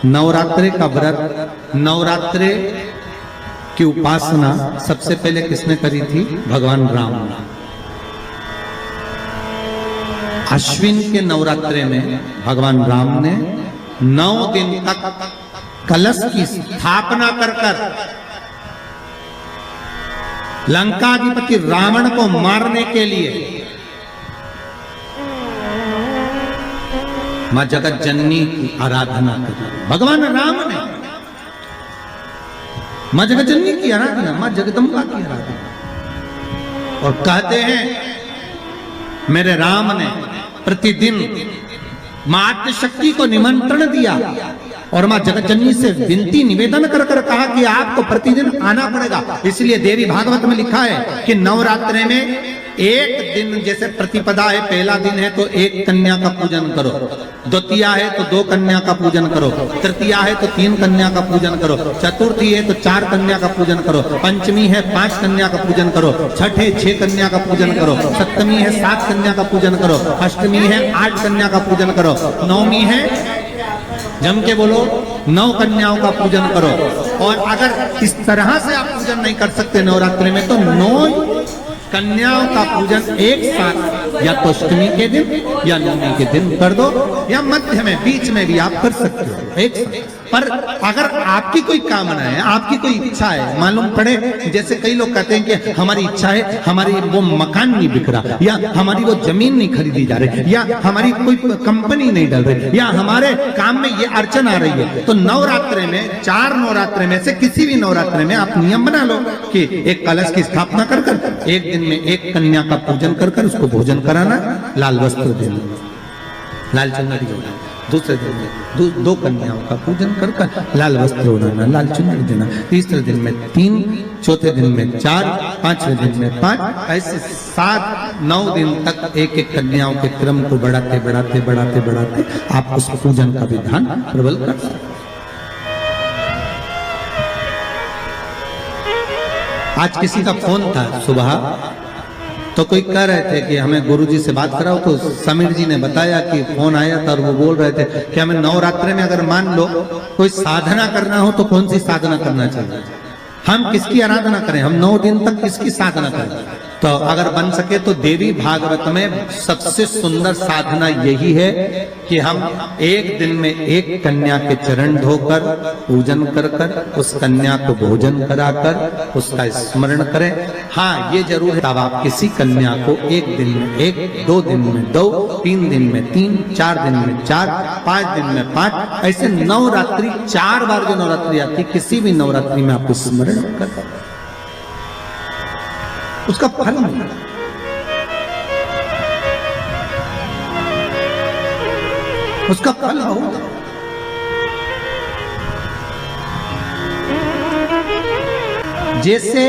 नवरात्रे का व्रत, नवरात्रे की उपासना सबसे पहले किसने करी थी? भगवान राम ने। अश्विन के नवरात्रे में भगवान राम ने 9 दिन तक कलश की स्थापना कर लंकाधिपति रावण को मारने के लिए मां जगत जननी की आराधना करी। भगवान राम ने मां जगत जननी की आराधना, मां जगदम्बा की आराधना। और कहते हैं मेरे राम ने प्रतिदिन मां आद्यशक्ति को निमंत्रण दिया और मां जगत जननी से विनती निवेदन कर कर कहा कि आपको प्रतिदिन आना पड़ेगा। इसलिए देवी भागवत में लिखा है कि नवरात्रे में एक दिन, जैसे प्रतिपदा है, पहला दिन है तो 1 कन्या का पूजन करो, द्वितीया है तो 2 कन्या का पूजन करो, तृतीया है तो 3 कन्या का पूजन करो, चतुर्थी है तो 4 कन्या का पूजन करो, पंचमी है 5 कन्या का पूजन करो, छठ है 6 कन्या का पूजन करो, सप्तमी है 7 कन्या का पूजन करो, अष्टमी है 8 कन्या का पूजन करो, नवमी है, जम के बोलो, 9 कन्याओं का पूजन करो। और अगर इस तरह से आप पूजन नहीं कर सकते नवरात्रि में तो 9 कन्याओं का पूजन एक साथ या तो अष्टमी के दिन या नवमी के दिन कर दो, या मध्य में बीच में भी आप कर सकते हो एक साथ। पर अगर आपकी कोई कामना है, आपकी कोई इच्छा है, मालूम पड़े, जैसे कई लोग कहते हैं कि हमारी इच्छा है, हमारी वो मकान नहीं बिक रहा, या हमारी वो जमीन नहीं खरीदी जा रही, या हमारी कोई कंपनी नहीं डल रही, या हमारे काम में ये अड़चन आ रही है, तो नवरात्रे में 4 नवरात्रे में से किसी भी नवरात्रे में आप नियम बना लो कि एक कलश की स्थापना कर कर एक दिन में 1 कन्या का पूजन कर कर उसको भोजन कराना, लाल वस्त्र देना, लाल चुनरी देना, दूसरे दिन में 2 कन्याओं का पूजन कर कर लाल वस्त्र ओढ़ाना, लाल चुनरी देना, तीसरे दिन में 3, चौथे दिन में 4, 5वें दिन में 5, ऐसे 7-9 दिन तक एक कन्याओं के क्रम को बढ़ाते बढ़ाते बढ़ाते बढ़ाते आप उस पूजन का विधान प्रबल कर सकते। आज किसी का फोन था सुबह, तो कोई कह रहे थे कि हमें गुरुजी से बात कराओ, तो समीर जी ने बताया कि फोन आया था और वो बोल रहे थे कि हमें नवरात्रि में अगर मान लो कोई साधना करना हो तो कौन सी साधना करना चाहिए, हम किसकी आराधना करें, हम 9 दिन तक किसकी साधना करें। तो अगर बन सके तो देवी भागवत में सबसे सुंदर साधना यही है कि हम एक दिन में 1 कन्या के चरण धोकर पूजन कर कर उस कन्या को भोजन कराकर उसका स्मरण करें। हाँ, ये जरूर है तब आप किसी कन्या को 1 दिन में 1, 2 दिन में 2, 3 दिन में 3, 4 दिन में 4, 5 दिन में 5, ऐसे नवरात्रि 4 बार जो नवरात्रि आती, किसी भी नवरात्रि में आपको स्मरण कर उसका फल मिलेगा। उसका फल होगा। जैसे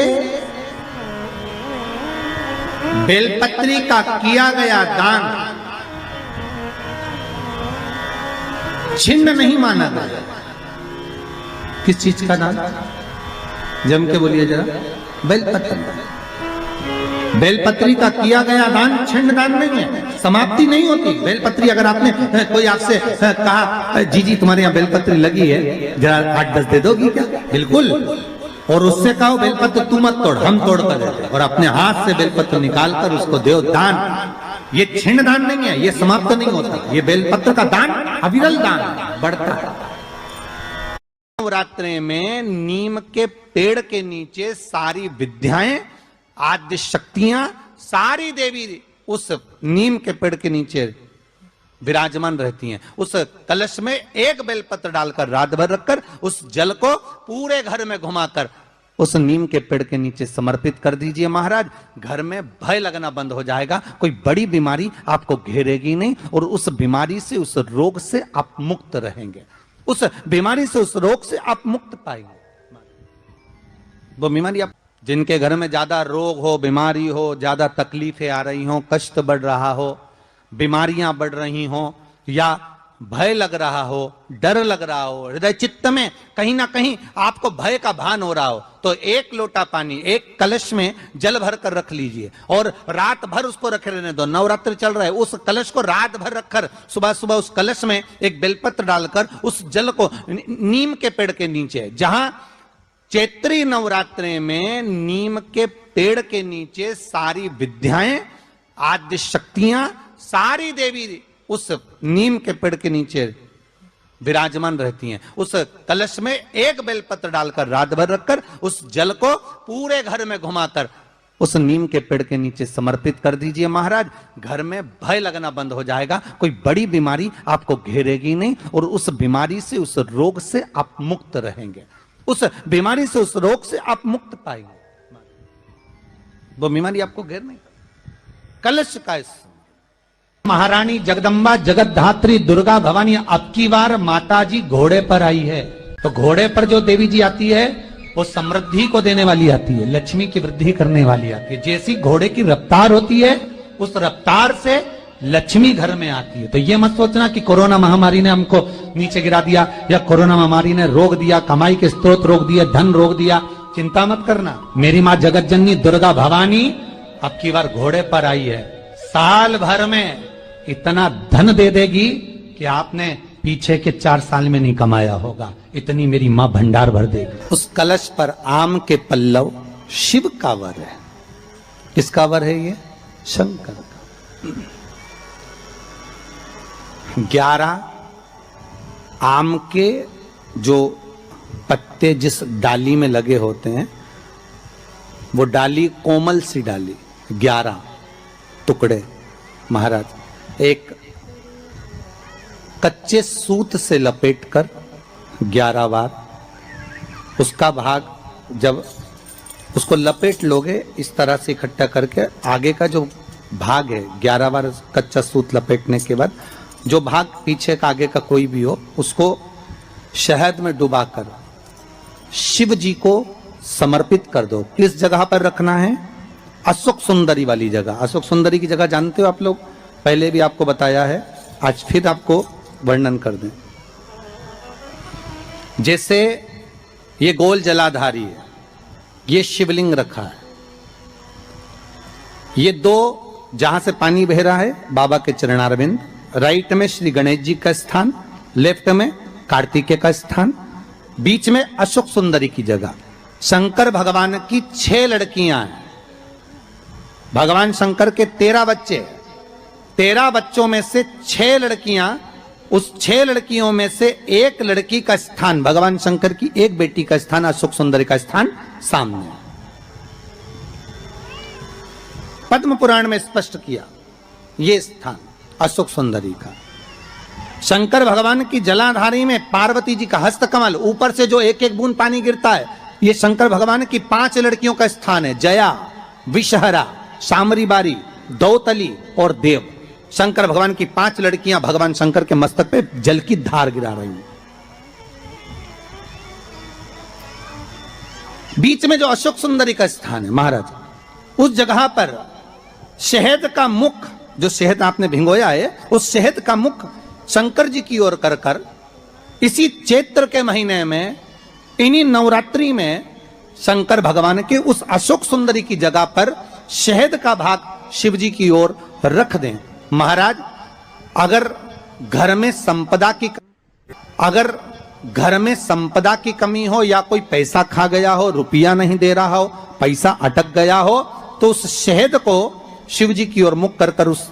बेलपत्री का किया गया दान छिन्न नहीं माना गया। किस चीज का दान? जम के बोलिए जरा। बेलपत्री। बेलपत्री का किया गया दान छिन्न दान नहीं है, समाप्ति नहीं होती। बेलपत्री अगर आपने कोई आपसे कहा जी जी तुम्हारे यहाँ बेलपत्री लगी है, जरा 8-10 दे दोगी क्या? बिल्कुल। और उससे कहो बेलपत्र तू मत तोड़, हम तोड़ कर देते, और अपने हाथ से बेलपत्र निकाल कर उसको दो दान। ये छिन्न दान नहीं है, ये समाप्त नहीं होता। ये बेलपत्र का दान अविरल दान बढ़ता है। नवरात्रि में नीम के पेड़ के नीचे सारी विद्याएं, आद्य शक्तियां, सारी देवी उस नीम के पेड़ के नीचे विराजमान रहती हैं। उस कलश में 1 बेलपत्र डालकर रात भर रखकर उस जल को पूरे घर में घुमाकर उस नीम के पेड़ के नीचे समर्पित कर दीजिए महाराज। घर में भय लगना बंद हो जाएगा, कोई बड़ी बीमारी आपको घेरेगी नहीं, और उस बीमारी से, उस रोग से आप मुक्त रहेंगे। उस बीमारी से, उस रोग से आप मुक्त पाएंगे। वो बीमारी आप जिनके घर में ज्यादा रोग हो, बीमारी हो, ज्यादा तकलीफें आ रही हो, कष्ट बढ़ रहा हो, बीमारियां बढ़ रही हो, या भय लग रहा हो, डर लग रहा हो, हृदय चित्त में कहीं ना कहीं आपको भय का भान हो रहा हो, तो एक लोटा पानी एक कलश में जल भर कर रख लीजिए और रात भर उसको रखे रहने दो। नवरात्र चल रहा है, उस कलश को रात भर रखकर सुबह सुबह उस कलश में एक बेलपत्र डालकर उस जल को नीम के पेड़ के नीचे, जहां चैत्री नवरात्रि में नीम के पेड़ के नीचे सारी विद्याएं, आद्य शक्तियां, सारी देवी उस नीम के पेड़ के नीचे विराजमान रहती हैं। उस कलश में एक बेलपत्र डालकर रात भर रखकर उस जल को पूरे घर में घुमाकर उस नीम के पेड़ के नीचे समर्पित कर दीजिए महाराज। घर में भय लगना बंद हो जाएगा, कोई बड़ी बीमारी आपको घेरेगी नहीं और उस बीमारी से, उस रोग से आप मुक्त रहेंगे। उस बीमारी से, उस रोग से आप मुक्त पाएंगे, वो बीमारी आपको घेर नहीं। कलश का महारानी जगदम्बा जगतधात्री दुर्गा भवानी अब की बार माता जी घोड़े पर आई है। तो घोड़े पर जो देवी जी आती है वो समृद्धि को देने वाली आती है, लक्ष्मी की वृद्धि करने वाली आती है। जैसी घोड़े की रफ्तार होती है उस रफ्तार से लक्ष्मी घर में आती है। तो ये मत सोचना कि कोरोना महामारी ने हमको नीचे गिरा दिया या कोरोना महामारी ने रोक दिया, कमाई के स्रोत रोक दिया, धन रोक दिया। चिंता मत करना, मेरी माँ जगत जननी दुर्गा भवानी अब की बार घोड़े पर आई है। साल भर में इतना धन दे देगी कि आपने पीछे के 4 साल में नहीं कमाया होगा, इतनी मेरी मां भंडार भर देगी। उस कलश पर आम के पल्लव शिव का वर है। किसका वर है ये? शंकर का। 11 आम के जो पत्ते जिस डाली में लगे होते हैं, वो डाली कोमल सी डाली, 11 टुकड़े महाराज एक कच्चे सूत से लपेटकर 11 बार उसका भाग, जब उसको लपेट लोगे इस तरह से इकट्ठा करके, आगे का जो भाग है 11 बार कच्चा सूत लपेटने के बाद जो भाग पीछे का आगे का कोई भी हो, उसको शहद में डुबाकर शिव जी को समर्पित कर दो। किस जगह पर रखना है? अशोक सुंदरी वाली जगह। अशोक सुंदरी की जगह जानते हो आप लोग, पहले भी आपको बताया है, आज फिर आपको वर्णन कर दें। जैसे ये गोल जलाधारी है, ये शिवलिंग रखा है, ये 2 जहां से पानी बह रहा है बाबा के चरणारविंद, राइट में श्री गणेश जी का स्थान, लेफ्ट में कार्तिकेय का स्थान, बीच में अशोक सुंदरी की जगह। शंकर भगवान की 6 लड़कियां हैं। भगवान शंकर के 13 बच्चे, 13 बच्चों में से 6 लड़कियां, उस 6 लड़कियों में से एक लड़की का स्थान, भगवान शंकर की एक बेटी का स्थान, अशोक सुंदरी का स्थान सामने पद्म पुराण में स्पष्ट किया। ये स्थान अशोक सुंदरी का। शंकर भगवान की जलाधारी में पार्वती जी का हस्तकमल, ऊपर से जो एक एक बूंद पानी गिरता है, ये शंकर भगवान की 5 लड़कियों का स्थान है। जया, विषहरा, शामरीबारी, दौतली और देव। शंकर भगवान की 5 लड़कियां भगवान शंकर के मस्तक पे जल की धार गिरा रही हैं। बीच में जो अशोक सुंदरी का स्थान है महाराज, उस जगह पर शहद का मुख, जो शहद आपने भिंगोया है, उस शहद का मुख शंकर जी की ओर कर कर इसी चैत्र के महीने में, इन्हीं नवरात्रि में शंकर भगवान के उस अशोक सुंदरी की जगह पर शहद का भाग शिव जी की ओर रख दें। महाराज अगर घर में संपदा की कमी हो या कोई पैसा खा गया हो, रुपया नहीं दे रहा हो, पैसा अटक गया हो, तो उस शहद को शिव जी की ओर मुख कर कर उस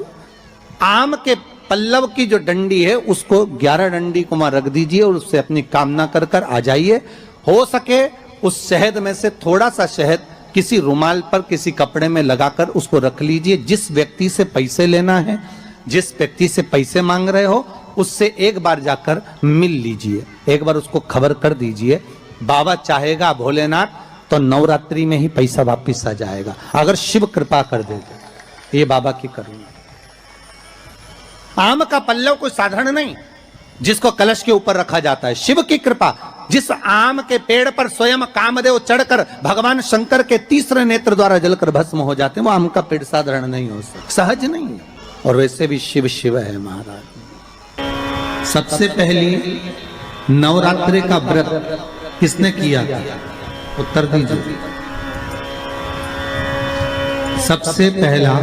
आम के पल्लव की जो डंडी है उसको 11 डंडी को वहां रख दीजिए और उससे अपनी कामना कर कर आ जाइए। हो सके उस शहद में से थोड़ा सा शहद किसी रुमाल पर, किसी कपड़े में लगाकर उसको रख लीजिए। जिस व्यक्ति से पैसे लेना है, जिस व्यक्ति से पैसे मांग रहे हो, उससे एक बार जाकर मिल लीजिए, एक बार उसको खबर कर दीजिए। बाबा चाहेगा भोलेनाथ तो नवरात्रि में ही पैसा वापिस आ जाएगा, अगर शिव कृपा कर देगा। ये बाबा की करुणा। आम का पल्लव कोई साधारण नहीं जिसको कलश के ऊपर रखा जाता है, शिव की कृपा। जिस आम के पेड़ पर स्वयं कामदेव चढ़कर भगवान शंकर के तीसरे नेत्र द्वारा जलकर भस्म हो जाते हैं, वो आम का पेड़ साधारण नहीं हो सकता, सहज नहीं है। और वैसे भी शिव शिव है महाराज। सबसे पहली नवरात्रि का व्रत किसने किया? उत्तर दीजिए। सबसे पहला